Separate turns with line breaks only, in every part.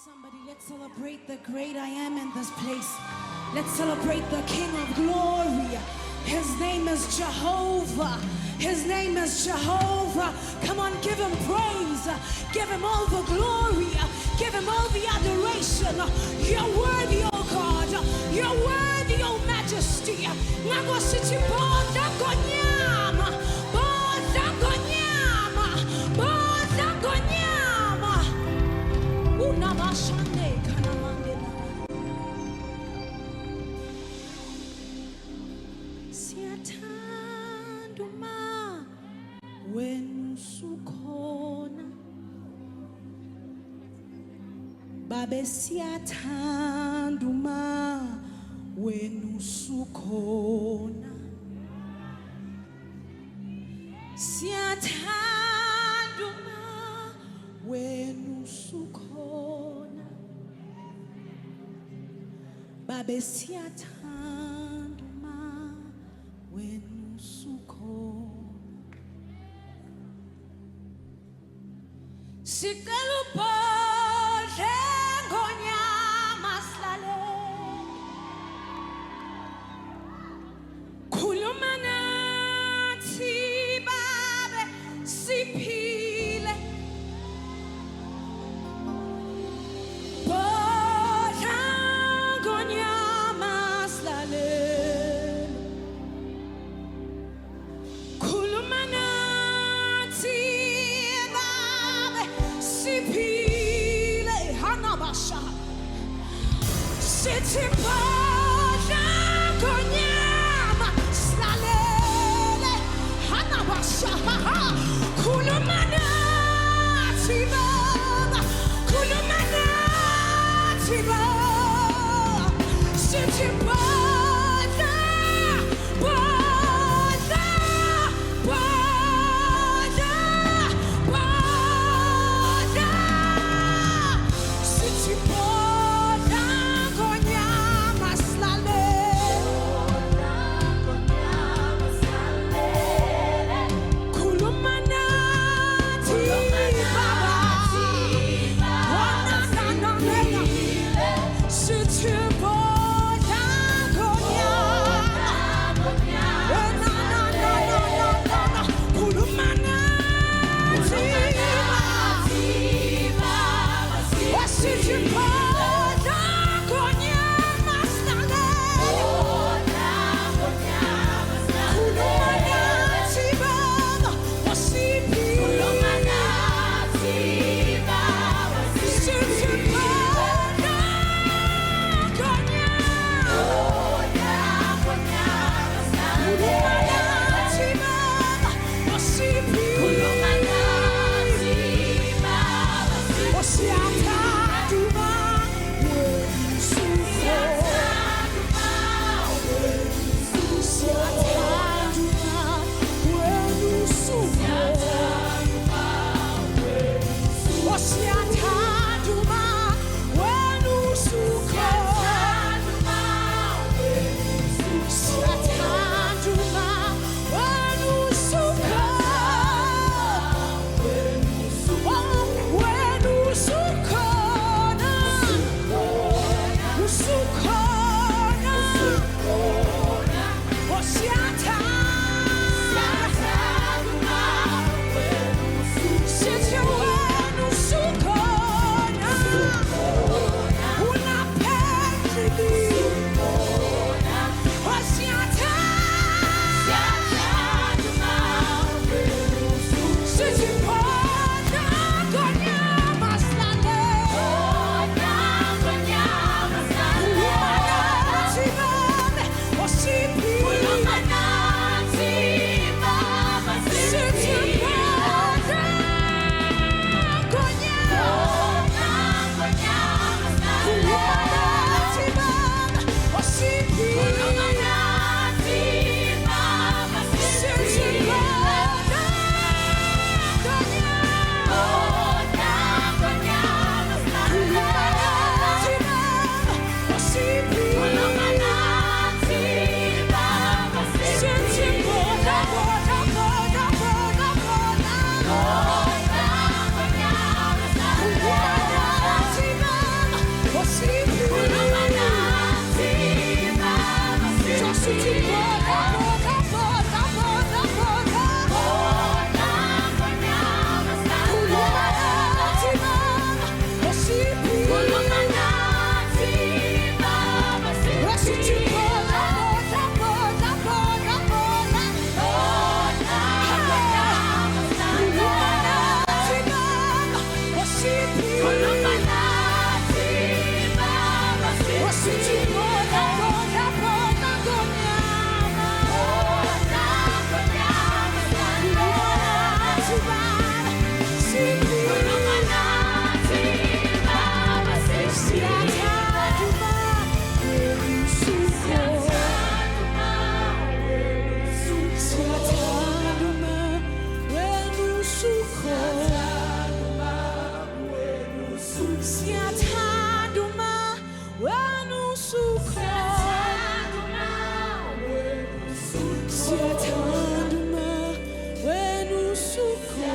Somebody, let's celebrate the great I am in this place. Let's celebrate the King of glory. His name is Jehovah. His name is Jehovah. Come on, give him praise. Give him all the glory. Give him all the adoration. You're worthy, oh God. You're worthy, oh Majesty. Babe siyathanduma wenu sukhona siyathanduma wenu sukhona babe siyathanduma wenu sukhona sicela Siatanduma wenu suko. Siatanduma wenu suko.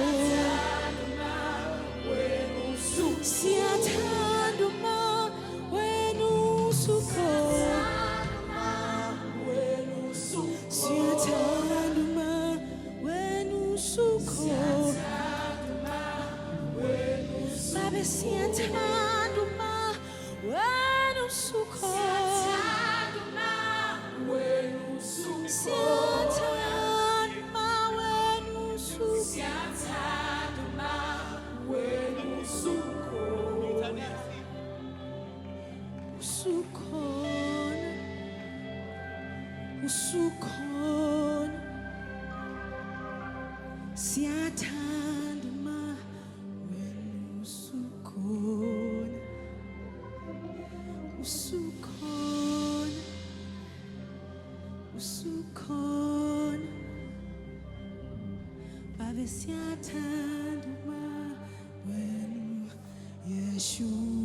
Siatanduma wenu suko. Siatanduma wenu suko. Babe siatanduma wenu suko. Siatanduma wenu suko. Usukon siatanduma wenu sukon. Usukon Babe siatanduma wenu Yeshua.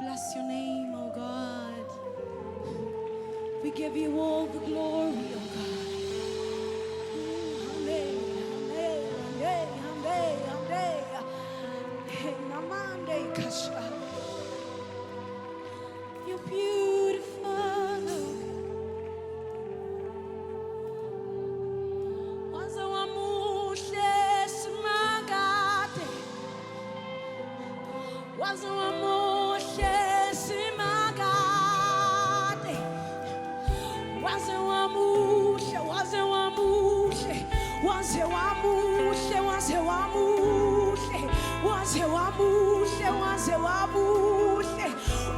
Bless your name, oh God. We give you all the glory, oh God. You're beautiful. Waze wamuhle simagade. Waze wamuhle simagade. Waze wamuhle, waze wamuhle, waze wamuhle, waze wamuhle, waze wamuhle, waze wamuhle.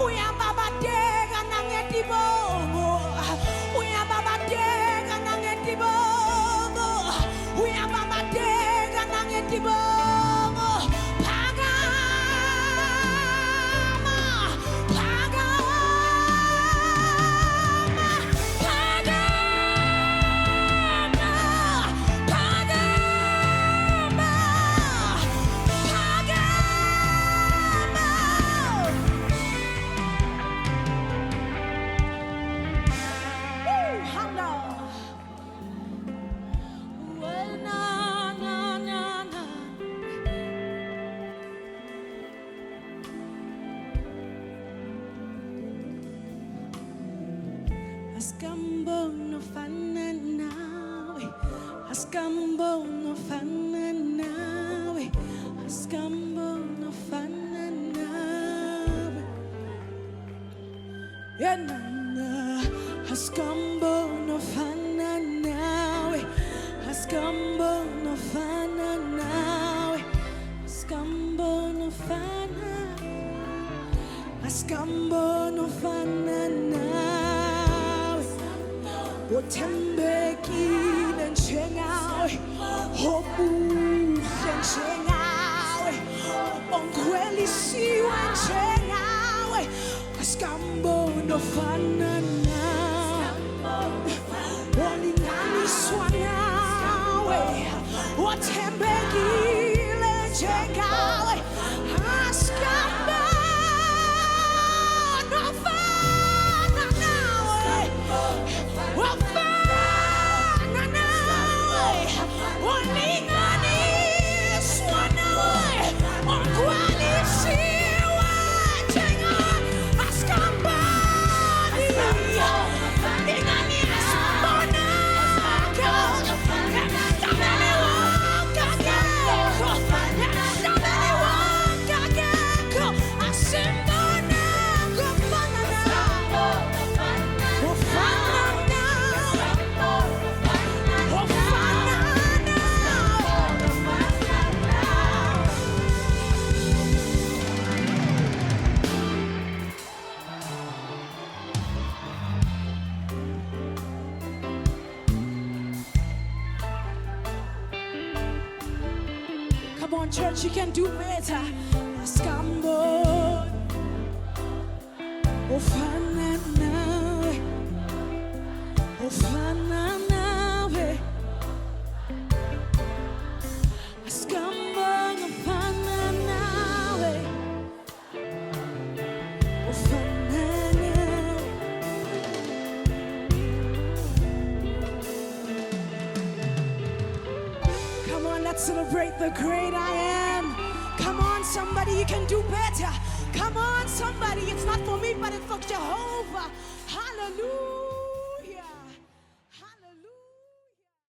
Uyababadeka nangetibongo, uyababadeka nangetibongo, uyababadeka nangetibongo. Phakama, phakama, phakama, phakama, Askambono fana nawe, askambono fana nawe, askambono fana nawe. Yenana, askambono fana nawe, askambono fana nawe, askambono fana, askambono fana nawe. Othembekile njengawe, obuhle njengawe, ongcwelisiwe njengawe, askambono ofana nawe, olinganiswa nawe, othembekile njengawe, askambono ofana nawe. Wafana nawe, ulinganiswa nawe, ongcwelisiwe njengawe, askambono, linganiswa nakho, emhlabeni wonke akekho, emhlabeni wonke akekho, asimbona ngofana nawe, ofana Come on, church, you can do better. Askambo, ofana nawe, ofana nawe. Askambo, ofana nawe, ofana nawe. Come on, let's celebrate the great I am. Come on, somebody, you can do better. Come on, somebody, it's not for me, but it's for Jehovah.